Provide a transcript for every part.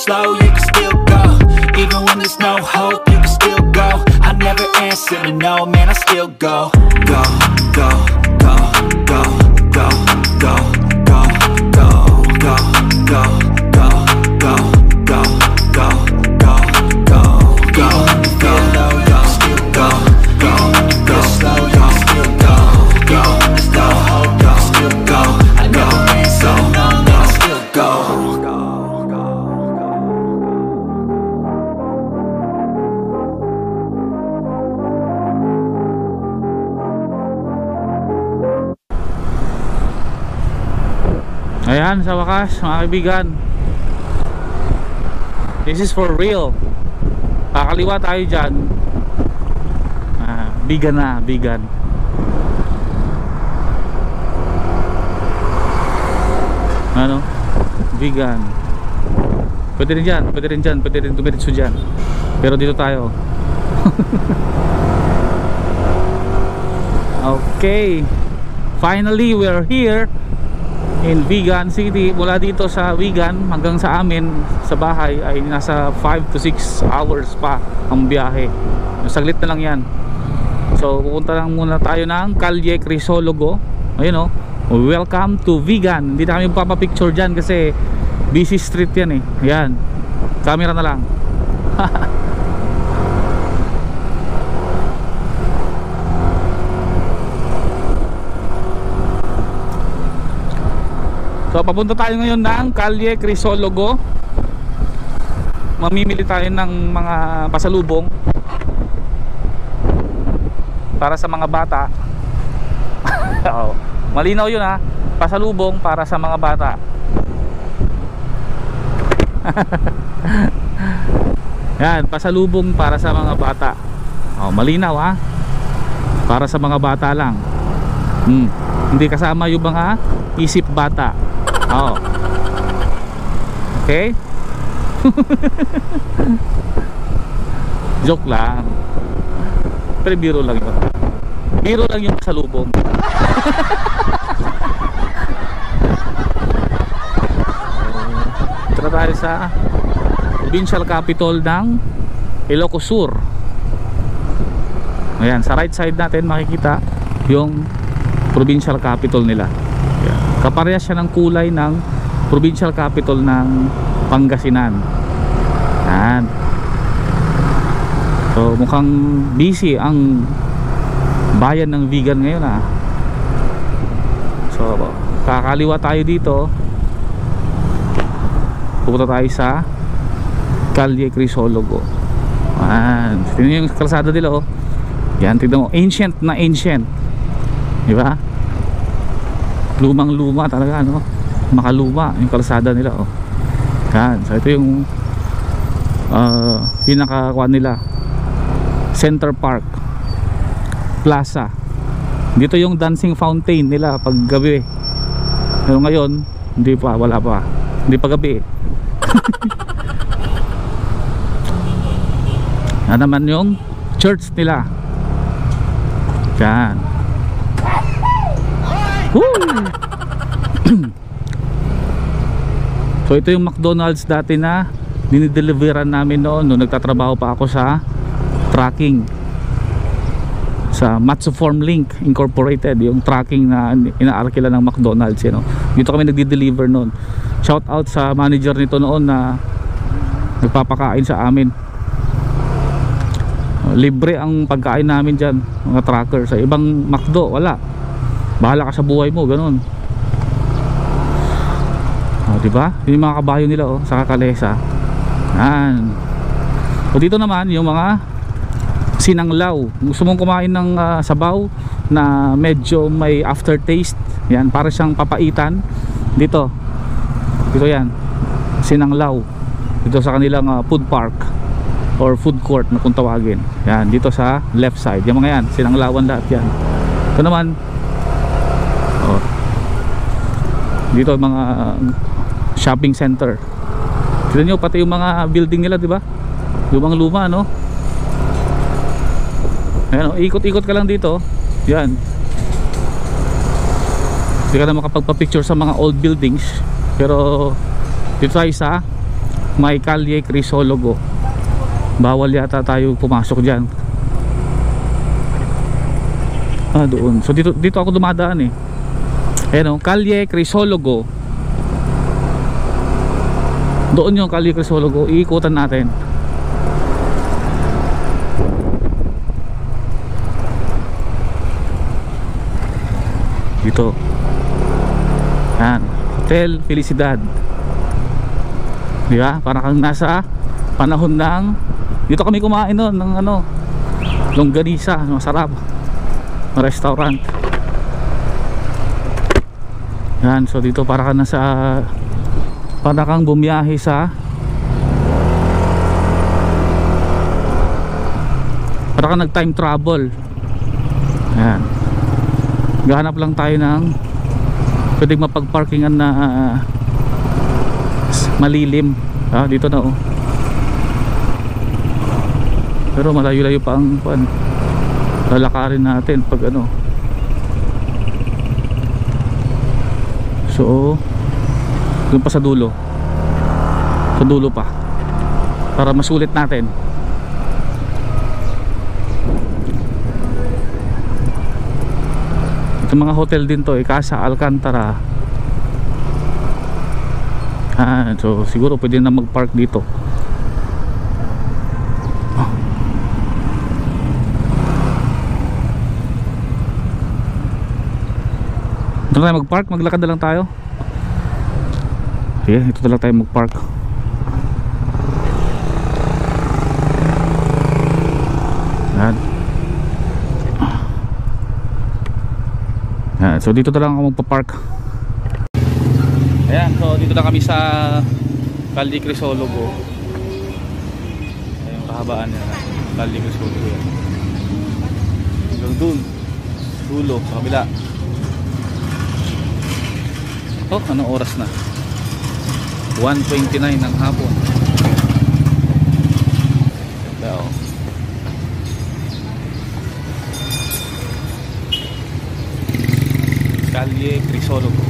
slow, you can still go. Even when there's no hope, you can still go. I never answer to no, man, I still go. Go, go, go, go, go, go, go, go, go, go, go, go, go, go, go, go, go. Even when you feel low, you can still go. Even when you feel slow, you can still go. Even when there's no hope, you can still go. I never answer to no, man, I still go. Ayan, sa wakas mga kaibigan, this is for real. Kakaliwa tayo dyan. Vegan na, vegan. Ano? Vegan. Pwede rin dyan, pwede rin dyan, pwede rin dumiritso dyan. Pero dito tayo. Okay, finally we are here in Vigan City. Mula dito sa Vigan hanggang sa amin sa bahay ay nasa 5 to 6 hours pa ang biyahe. Saglit na lang yan. So pupunta lang muna tayo ng Calle Crisologo. Ayun o, welcome to Vigan. Hindi na kami papapicture dyan kasi busy street yan eh. Ayan, camera na lang. So papunta tayo ngayon ng Calle Crisologo. Mamimili tayo ng mga pasalubong para sa mga bata. Oh, malinaw yun ha. Pasalubong para sa mga bata. Yan, pasalubong para sa mga bata. Oh, malinaw ha. Para sa mga bata lang. Hindi kasama yung mga isip bata. Oh. Okay? Joke lang. Pero biro lang yun. Biro lang yung pasalubong. Tara tayo sa provincial capital ng Ilocos Sur. Ayan, sa right side natin makikita yung provincial capital nila. Kaparehas siya ng kulay ng provincial capital ng Pangasinan. Yan. So mukhang busy ang bayan ng Vigan ngayon ah. So kakaliwa tayo dito. Pupunta tayo sa Calle Crisologo. Yan. Tingnan yung kalsada nila oh. Yan, tignan mo, ancient na ancient. Di ba? Lumang luma talaga, no? Makaluma yung kalsada nila oh. Yan, so ito yung pinakakuan nila, Center Park Plaza. Dito yung dancing fountain nila pag gabi. Pero ngayon hindi pa, wala pa. Hindi pa gabi. Yan naman yung church nila. Yan. So ito yung McDonald's dati na dinideliveran namin noon nung nagtatrabaho pa ako sa tracking sa Matsuform Link Incorporated, yung tracking na inaarkila ng McDonald's, you know. Dito kami nagdi-deliver noon. Shout out sa manager nito noon na nagpapakain sa amin. Libre ang pagkain namin dyan, mga tracker. Sa ibang McDo wala, bahala ka sa buhay mo, ganun. Diba? Yung mga kabayo nila oh, sa Kalesa. Yan. O dito naman yung mga sinanglaw. Gusto mong kumain ng sabaw na medyo may aftertaste, yan, para siyang papaitan. Dito yan, sinanglaw. Dito sa kanilang food park or food court na kung tawagin. Yan, dito sa left side. Yung mga yan, sinanglawan lahat yan. Ito naman oh, dito mga shopping center. Tignan nyo pati yung mga building nila, di ba? Lumang luma, no? Ayan, ikot-ikot ka lang dito. Yan. Hindi ka na makapagpa-picture sa mga old buildings. Pero dito tayo sa may Calle Crisologo. Bawal yata tayo pumasok dyan. Doon. So dito ako dumadaan eh. Ayan o, Calle Crisologo. Doon yung Calle Crisologo. Iikutan natin. Dito. Yan, Hotel Felicidad. Di ba? Parang kang nasa panahon ng, dito kami kumain noon ng ano, longganisa, masarap na restaurant. Yan, so dito para kang nasa, para kang bumiyahe sa, para kang nag time travel. Yan, gahanap lang tayo ng pwedeng mapag-parkingan na malilim. Dito na oh. Pero malayo-layo pa ang lalakarin natin pag ano. So doon pa sa dulo. Sa dulo pa, para masulit natin. Itong mga hotel din to, Casa Alcantara. So siguro pwede na mag-park dito. Dito tayo mag-park, maglakad na lang tayo. Sige, ito na lang tayo mag-park. Yan. So dito na lang ako magpa-park. Ayan, so dito na kami sa Calle Crisologo. Ayan yung kahabaan niya, Calle Crisologo yan. Hanggang dun, dulo, sa kabila. Oh, anong oras na? 1:29 ng hapon. Ganda oh. Calle Crisologo.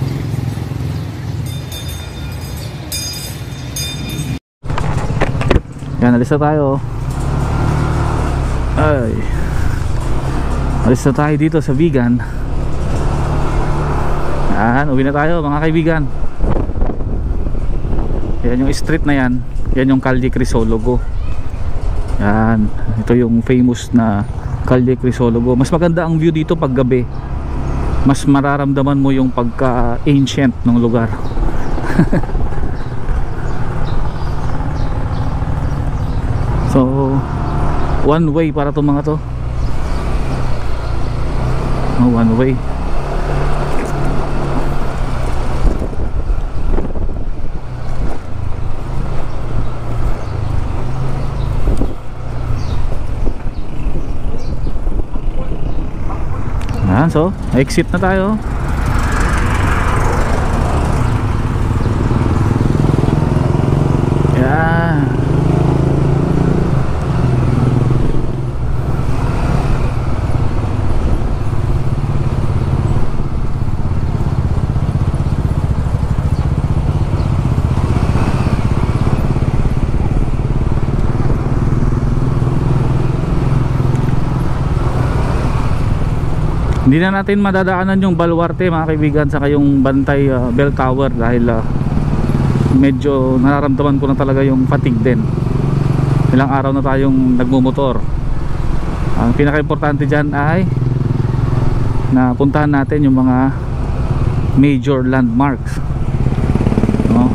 Yan, alis na tayo. Ay, alis na tayo dito sa Vigan. Yan, uwi na tayo mga kaibigan. Yan yung street na yan. Yan yung Calle Crisologo. Yan, ito yung famous na Calle Crisologo. Mas maganda ang view dito pag gabi. Mas mararamdaman mo yung pagka-ancient ng lugar. So one way para itong mga to. One way. So exit na tayo. Yeah. Hindi na natin madadaanan yung Baluarte mga kaibigan, saka yung Bantay Bell Tower dahil medyo nararamdaman ko na talaga yung fatigue din. Ilang araw na tayong nagmumotor. Ang pinaka-importante dyan ay napuntahan natin yung mga major landmarks, no?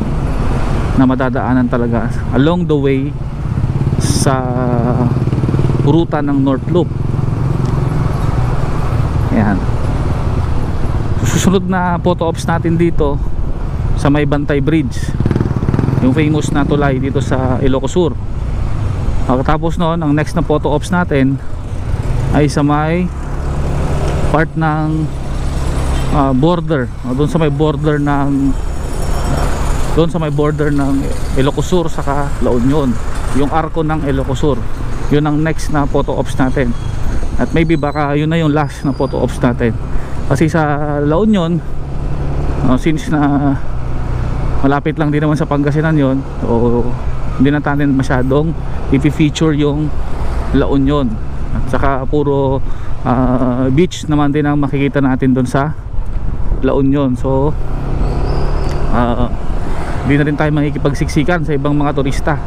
Na madadaanan talaga along the way sa ruta ng North Loop. Ayan. Susunod na photo ops natin dito sa may Bantay Bridge, yung famous na tulay dito sa Ilocos Sur. Pagkatapos noon, ang next na photo ops natin ay sa may part ng border, doon sa may border ng Ilocos Sur saka La Union, yung arko ng Ilocos Sur. Yun ang next na photo ops natin. At maybe baka yun na yung last na photo ops natin. Kasi sa La Union, since na malapit lang din naman sa Pangasinan yun, o Hindi na natin masyadong i-feature yung La Union. At saka puro beach naman din ang makikita natin doon sa La Union. So hindi na rin tayo makikipagsiksikan sa ibang mga turista.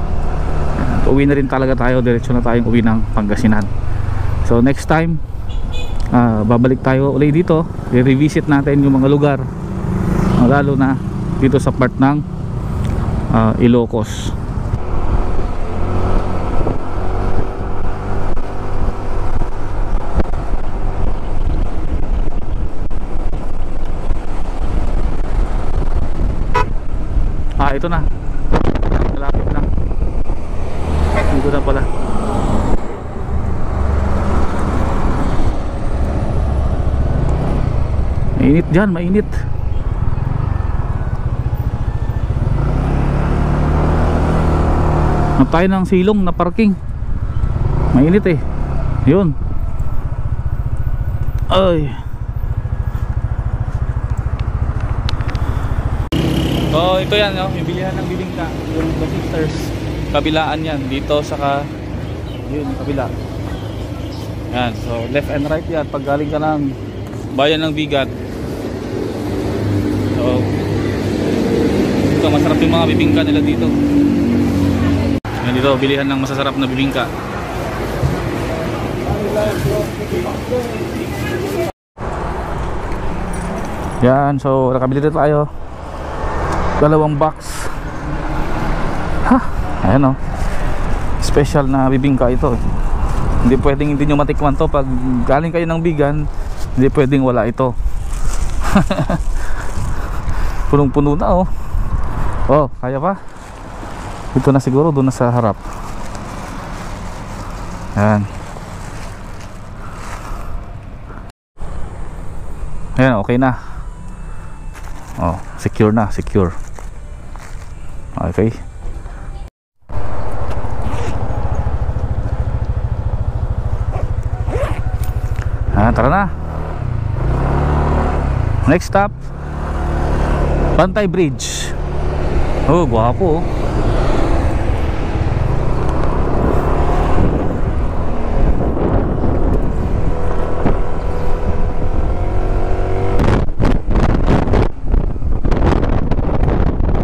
Uwi na rin talaga tayo, diretso na tayong uwi ng Pangasinan. So next time babalik tayo ulit dito, i-revisit natin yung mga lugar, lalo na dito sa part ng Ilocos. Ito na, malapit na. Dito na pala. Mainit dyan, mainit. Hanap tayo ng silong na parking. Mainit eh. Yun. Ay. So ito yan, no? Yung bilihan ng bibingka, yung The Sisters. Kabilaan yan, dito saka yun, kabila. Yan, so left and right yan pag galing ka ng bayan ng Bigat. So ito, masarap yung mga bibingka nila dito. Yan dito, bilihan ng masasarap na bibingka. Yan, so nakabili dito tayo. 2 box. Ha, ayan o. Special na bibingka ito. Hindi pwedeng hindi nyo matikman to. Pag galing kayo ng Bigan, hindi pwedeng wala ito. Punong-puno na oh. Oh, kaya pa? Ito na siguro, doon na sa harap. Ayan. Ayan, okay na. Oh, secure na, secure. Okay. Tara na. Next stop, Bantay Bridge. Oh, gwapo oh.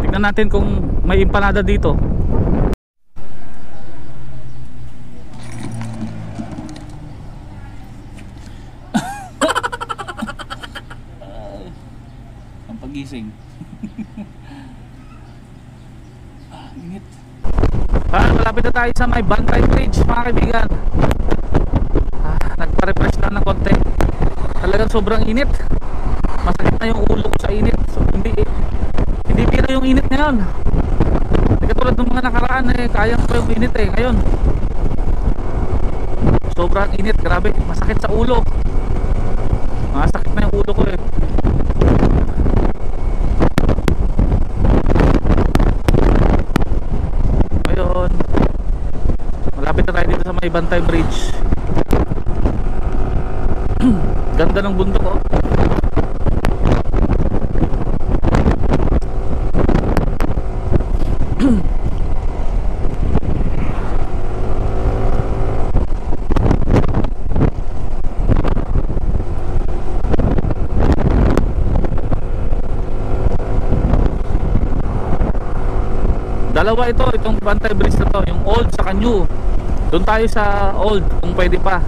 Tingnan natin kung may empanada dito. Ang pagising. Init. Malapit na tayo sa may Bantay Bridge, mga kaibigan. Nagpa-refresh lang ng konti. Talagang sobrang init. Masakit na yung ulo ko sa init. So, hindi biro yung init ngayon. Hindi katulad ng mga nakaraan eh, kaya pa yung init eh. Ngayon sobrang init, grabe, masakit sa ulo. Masakit na yung ulo ko eh. Ngayon malapit na tayo dito sa may Bantay Bridge. Ganda ng bundok oh. Dalawa ito, itong Bantay Bridge na to, yung old sa new. Doon tayo sa old kung pwede pa,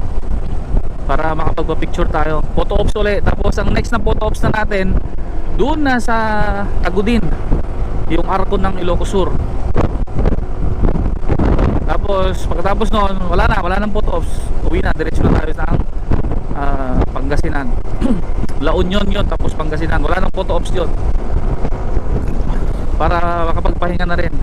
para makapagpa-picture tayo. Photo ops ulit. Tapos ang next na photo ops na natin, doon na sa Agudin, yung arko ng Ilocos Sur. Tapos pagkatapos noon, wala nang photo ops. Uwi na, diretso na tayo sa Pangasinan. La Union yun, tapos Pangasinan. Wala nang photo ops yun, para makapagpahinga na rin.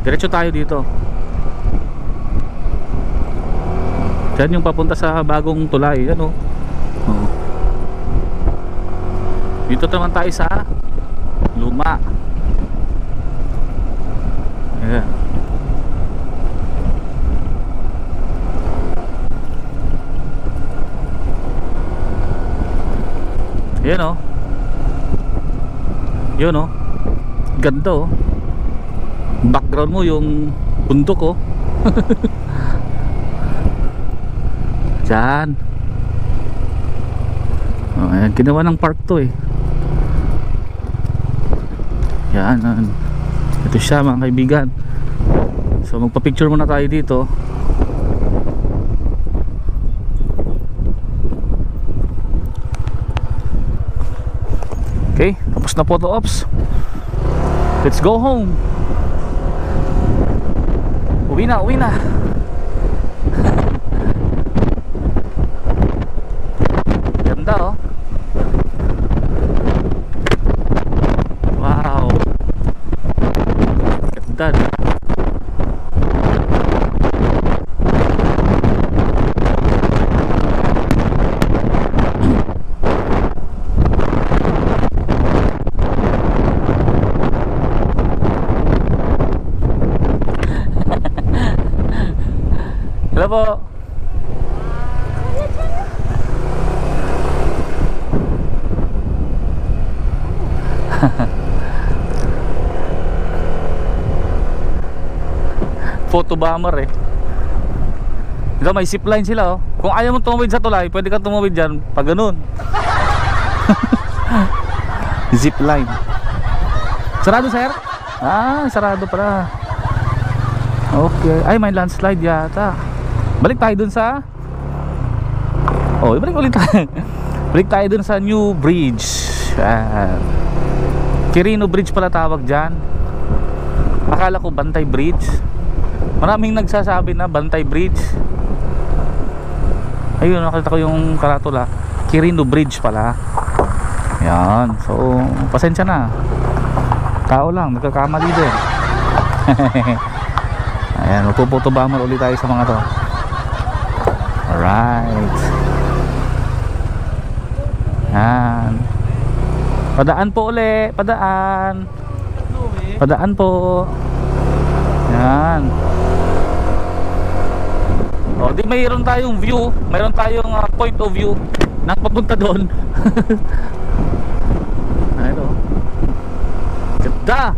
Diretso tayo dito. Diyan yung papunta sa bagong tulay. Yan oh. Dito naman tayo sa luma. Ayan. Yan o. Yun o. Ganda o. Background mo yung bundok o. Diyan. Oh, ayan, ginawa ng park to eh. Yan. Ito siya mga kaibigan. So magpa-picture muna tayo dito. Okay, tapos na photo ops. Let's go home. Uwi na, uwi na. Ganda oh. Wow. Ganda. Hello po. Photo bomber eh. Ito may zipline sila oh. Kung ayaw mo tumawid sa tulay, pwede ka tumawid dyan pag ganun. Zipline. Sarado sir? Ah, sarado pala. Okay. Ay, may landslide yata. Balik tayo dun sa balik ulit tayo. Balik tayo dun sa New Bridge. Quirino Bridge pala tawag dyan. Akala ko Bantay Bridge. Maraming nagsasabi na Bantay Bridge. Ayun, nakita ko yung karatula. Quirino Bridge pala. Yan. So, pasensya na. Tao lang, nagkakamali din. Ayan, magpupotobammer ulit tayo sa mga to. Alright. Yan. Padaan po ulit. Padaan. Padaan po. Yan. O, di mayroon tayong view. Mayroon tayong point of view na papunta doon. Ito. Ganda.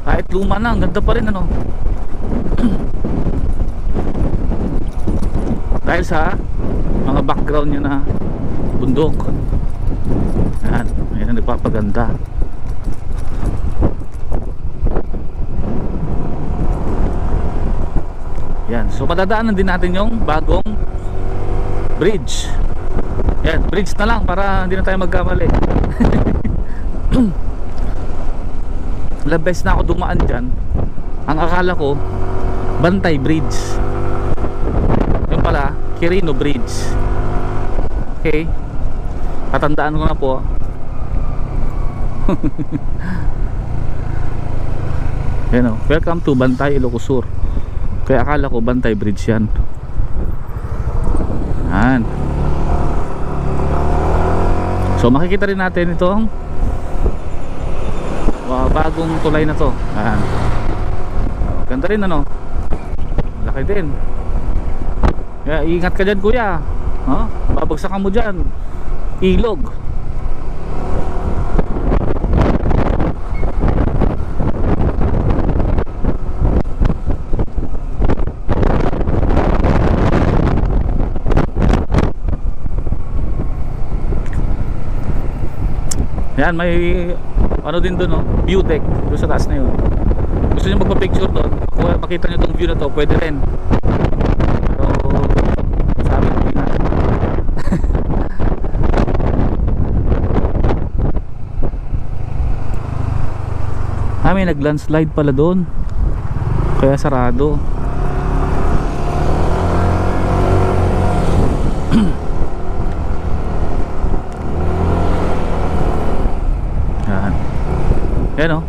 Kahit luma na, ang ganda pa rin ano. Dahil sa mga background nyo na bundok. Ayan, ayan ang nagpapaganda. Yan, so padadaanan din natin yung bagong bridge. Yan, bridge na lang para hindi na tayo magkamali. Ilang beses na ako dumaan dyan. Ang akala ko Bantay Bridge. Yung pala Quirino Bridge. Okay, patandaan ko na po. Yan o, welcome to Bantay, Ilocos Sur. Kaya akala ko Bantay Bridge yan. Yan. So makikita rin natin itong bagong tulay na to. Yan. Ganda rin ano. Laki din. Kaya ingat ka dyan kuya. Babagsakan mo dyan. Ilog. Yan, may ano din doon, view deck doon sa taas na yun. Gusto nyo magpa-picture doon, kung makita nyo itong view na to, pwede rin. Pero sabi ko na. May nag-landslide pala doon, kaya sarado. Yan o.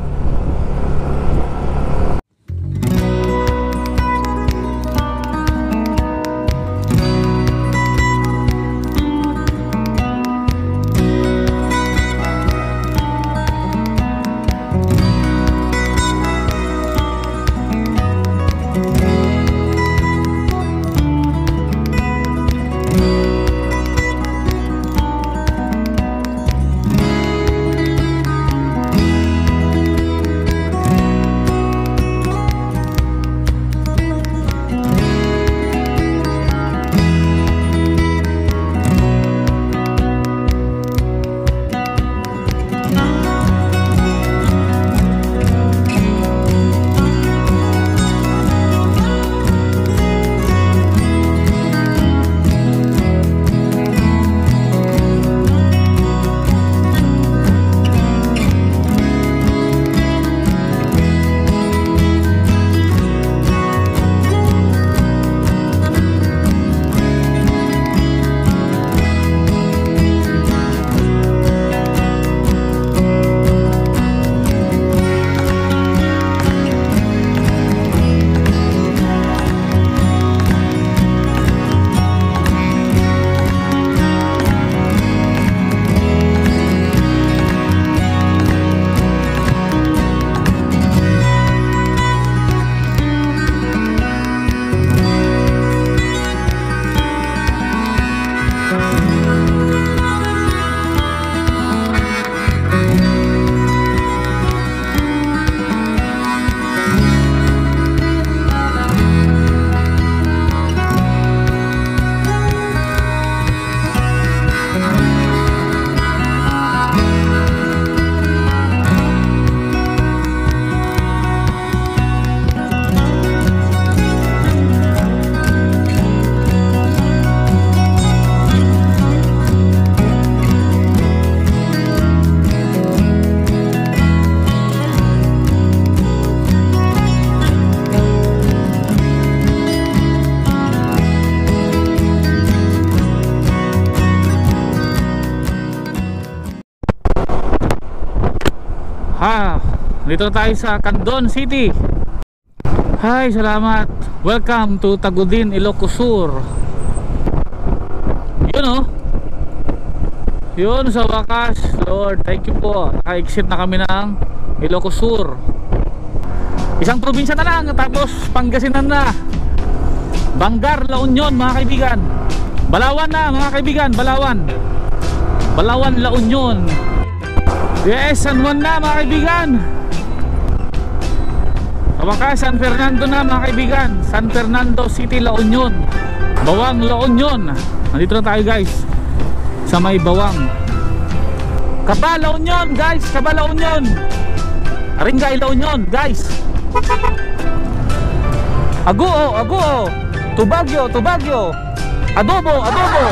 Dito na tayo sa Candon City. Hi, salamat. Welcome to Tagudin, Ilocos Sur. Yun oh. Yun sa wakas, Lord, thank you po. Naka-exit na kami ng Ilocos Sur. Isang probinsya na lang, tapos Pangasinan na. Bangar, La Union mga kaibigan. Balawan na mga kaibigan, Balawan. Balawan, La Union. Yes, San Juan na mga kaibigan. Wakas, San Fernando na mga kaibigan. San Fernando City, La Union. Bawang, La Union. Nandito na tayo guys sa may Bawang. Kaba, La Union guys. Kaba, La Union. Aringay, La Union guys. Aguo, Aguo. Tubagyo, Tubagyo. Adobo, Adobo.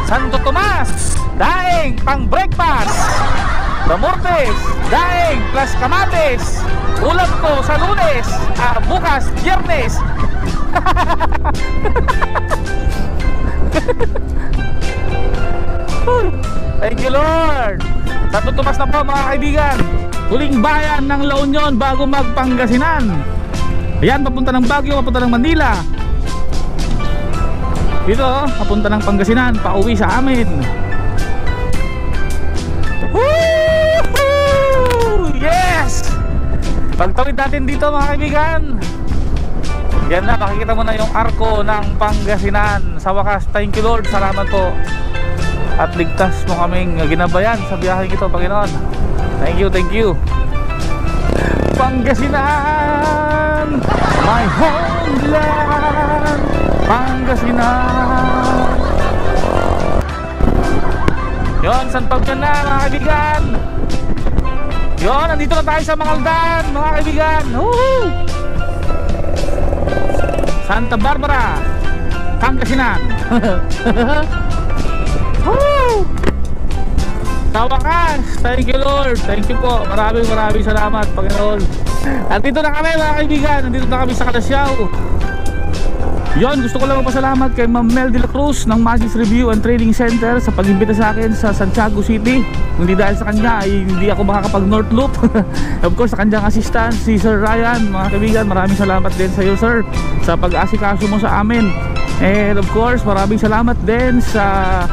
Santo Tomas, daing pang breakfast. Damortes, daing plus kamates. Ulam ko sa Lunes, bukas Biyernes. Thank you Lord. Santo Tomas na po mga kaibigan. Huling bayan ng La Union bago magpangasinan. Ayan, papunta ng Baguio, papunta ng Manila. Dito, papunta ng Pangasinan, pauwi sa amin. Woohoo! Yes! Pagtawid natin dito mga kaibigan. Yan na, makikita mo na yung arko ng Pangasinan. Sa wakas, thank you Lord, salamat po. At ligtas mo kaming ginabayan sa biyaheng ito, Panginoon. Thank you, thank you. Pangasinan, my homeland. Pangasinan. Yon, San Pablo na mga kaibigan. Yon, nandito na tayo sa Mangaldan mga kaibigan. Woohoo! Santa Barbara, Pangasinan. Woo! Sa wakas, thank you Lord. Thank you po, maraming salamat Panginoon. At dito na kami mga kaibigan. Nandito na kami sa Calasiao. Yon, gusto ko lang magpasalamat kay Ma'am Mel de la Cruz ng Magis Review and Trading Center sa pag-imbita sa akin sa Santiago City. Hindi dahil sa kanya ay hindi ako makakapag North Loop. Of course, sa kanyang assistant si Sir Ryan. Mga kaibigan, maraming salamat din sa iyo sir sa pag-asikaso mo sa amin. And of course, maraming salamat din sa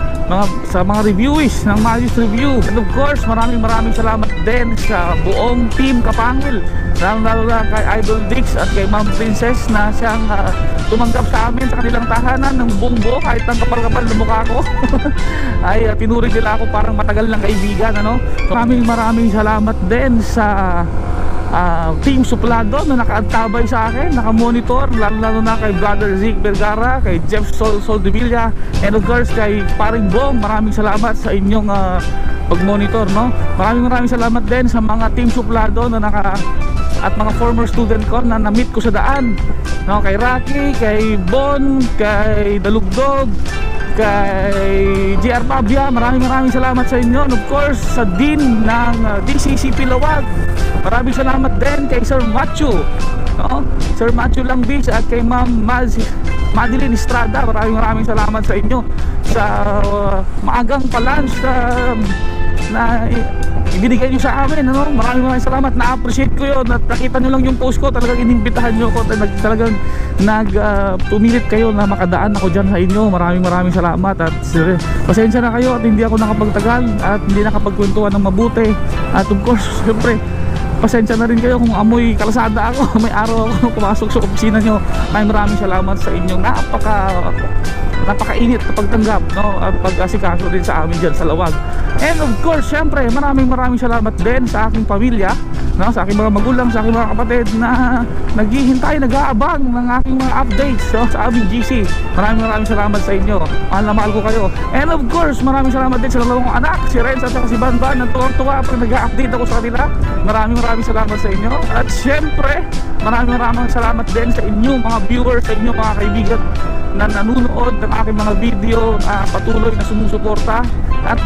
mga reviewees ng Magis Review. And of course, maraming salamat din sa buong team Kapangil, lalo na kay Idol Dix at kay Ma'am Princess na siyang tumanggap sa amin sa kanilang tahanan ng buong buo kahit ang kapal-kapal na mukha ko. Ay tinuring nila ako parang matagal ng kaibigan, ano? Maraming salamat din sa Team Suplado na nakaantabay sa akin, nakamonitor, lalo na kay Brother Zeke Vergara, kay Jeff Soldevilla, and of course kay Paring Bong. Maraming salamat sa inyong pag-monitor, no? Maraming salamat din sa mga Team Suplado na at mga former student ko na na-meet ko sa daan, no? Kay Rocky, kay Bon, kay Dalugdog, kay JR Pabia, maraming salamat sa inyo. And of course sa Dean ng DCCP Lawag, maraming salamat din kay Sir Machu, no? Sir Machu Langbis at kay Ma'am Madeline Estrada. Maraming salamat sa inyo sa maagang palunch na ibinigay nyo sa amin, ano? Maraming salamat, na-appreciate ko yun. At nakita nyo lang yung post ko, talagang inimbitahan nyo ko, talagang pumilit kayo na makadaan ako dyan sa inyo. Maraming salamat. At pasensya na kayo at hindi ako nakapagtagal at hindi nakapagkwentuhan ng mabuti. At of course, siyempre, pasensya na rin kayo kung amoy kalasada ako. May araw ako pumasok sa opisina nyo. Maraming salamat sa inyong napakainit na pagtanggap, no? At pag-asikaso din sa amin dyan sa Lawag. And of course, syempre, maraming salamat din sa aking pamilya, no? Sa aking mga magulang, sa aking mga kapatid na naghihintay, nag-aabang ng aking mga updates, no? Sa aming GC. Maraming salamat sa inyo. Mahal na mahal ko kayo. And of course, maraming salamat din sa dalawang kong anak, si Renz at si Banban, na tuwang-tuwa pag nag-update ako sa kanila. Maraming salamat sa inyo. At syempre, maraming salamat din sa inyo mga viewers, sa inyo mga kaibigan na nanonood ng aking mga video, patuloy na sumusuporta at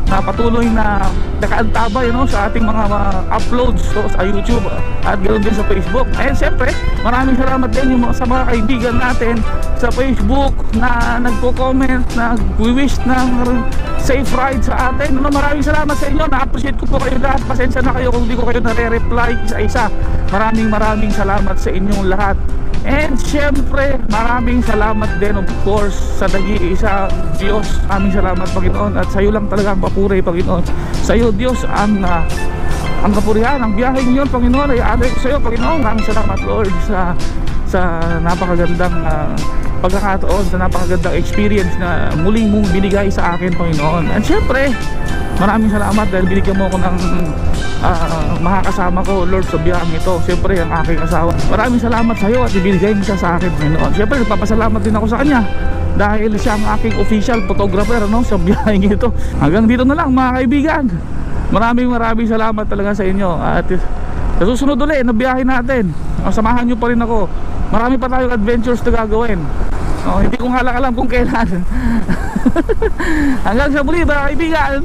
napatuloy na nakaantabay sa ating mga uploads sa YouTube at ganoon din sa Facebook. And syempre maraming salamat din sa mga kaibigan natin sa Facebook na nagpo-comment, nag-wish ng safe ride sa atin. Maraming salamat sa inyo, na-appreciate ko po kayo lahat. Pasensya na kayo kung hindi ko kayo nare-reply isa-isa. Maraming salamat sa inyong lahat. And syempre maraming salamat din of course sa nag-iisa Diyos. Maraming salamat Panginoon, at sa iyo lang talaga ang papuri Panginoon. Sa iyo Diyos ang kapurihan, ang biyaheng yun Panginoon ay alay ko sa iyo Panginoon. Maraming salamat Lord sa napakagandang pagkakataon, sa napakagandang experience na muling mong binigay sa akin Panginoon. And syempre maraming salamat dahil binigyan mo ako ng makakasama ko Lord sa biyahang ito. Syempre ang aking asawa, maraming salamat sa iyo at ibinigay mo siya sa akin Panginoon. Syempre nagpapasalamat din ako sa kanya dahil siya ang aking official photographer sa biyaheng ito. Hanggang dito na lang mga kaibigan. Maraming salamat talaga sa inyo. At sa susunod ulit na biyahe natin, samahan nyo pa rin ako. Marami pa tayong adventures na gagawin. Hindi ko nga alam kung kailan. Hanggang sa muli mga kaibigan.